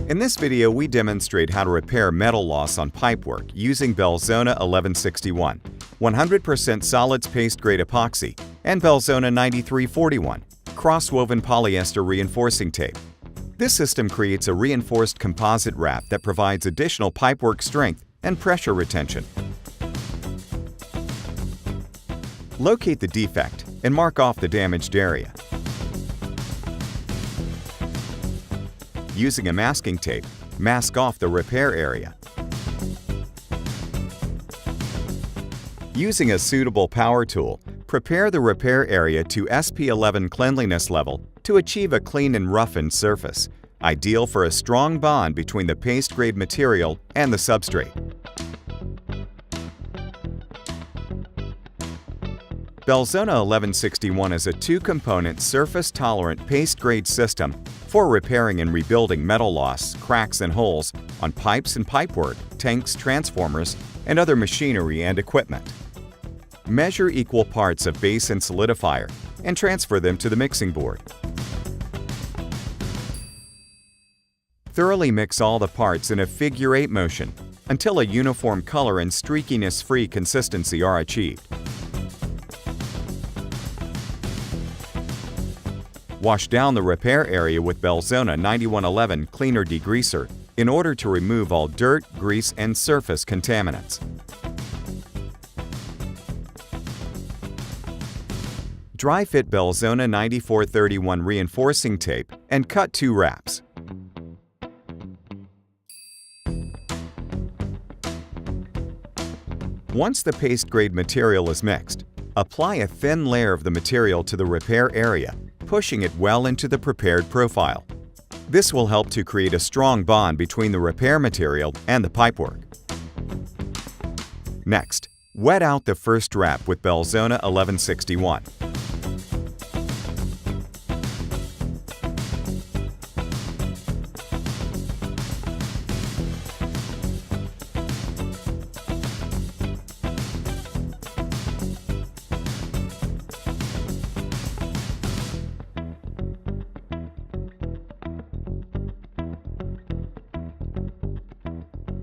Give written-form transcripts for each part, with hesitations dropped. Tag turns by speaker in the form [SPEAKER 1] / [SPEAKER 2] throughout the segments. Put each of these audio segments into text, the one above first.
[SPEAKER 1] In this video, we demonstrate how to repair metal loss on pipework using Belzona 1161, 100% solids paste grade epoxy, and Belzona 9341, cross-woven polyester reinforcing tape. This system creates a reinforced composite wrap that provides additional pipework strength and pressure retention. Locate the defect and mark off the damaged area. Using a masking tape, mask off the repair area. Using a suitable power tool, prepare the repair area to SP11 cleanliness level to achieve a clean and roughened surface, ideal for a strong bond between the paste-grade material and the substrate. Belzona 1161 is a two-component surface-tolerant paste-grade system for repairing and rebuilding metal loss, cracks, and holes on pipes and pipework, tanks, transformers, and other machinery and equipment. Measure equal parts of base and solidifier and transfer them to the mixing board. Thoroughly mix all the parts in a figure-8 motion until a uniform color and streakiness-free consistency are achieved. Wash down the repair area with Belzona 9111 Cleaner Degreaser in order to remove all dirt, grease, and surface contaminants. Dry fit Belzona 9431 reinforcing tape and cut 2 wraps. Once the paste-grade material is mixed, apply a thin layer of the material to the repair area, pushing it well into the prepared profile. This will help to create a strong bond between the repair material and the pipework. Next, wet out the first wrap with Belzona 1161.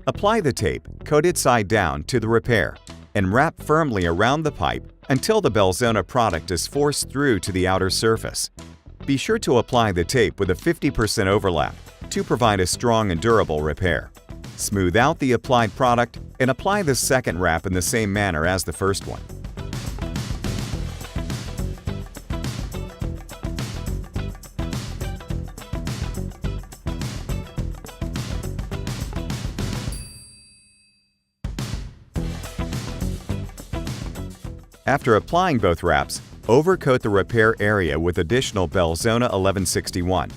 [SPEAKER 1] Apply the tape, coated side down, to the repair, and wrap firmly around the pipe until the Belzona product is forced through to the outer surface. Be sure to apply the tape with a 50% overlap to provide a strong and durable repair. Smooth out the applied product and apply the second wrap in the same manner as the first one. After applying both wraps, overcoat the repair area with additional Belzona 1161.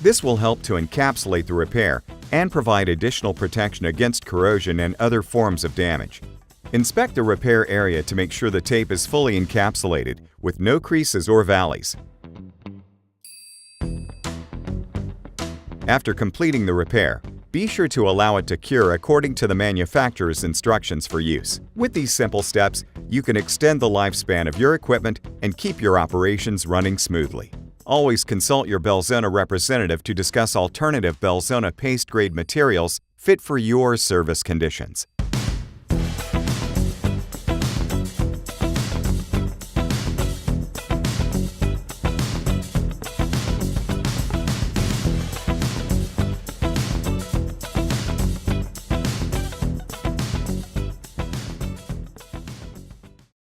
[SPEAKER 1] This will help to encapsulate the repair and provide additional protection against corrosion and other forms of damage. Inspect the repair area to make sure the tape is fully encapsulated with no creases or valleys. After completing the repair, be sure to allow it to cure according to the manufacturer's instructions for use. With these simple steps, you can extend the lifespan of your equipment and keep your operations running smoothly. Always consult your Belzona representative to discuss alternative Belzona paste-grade materials fit for your service conditions.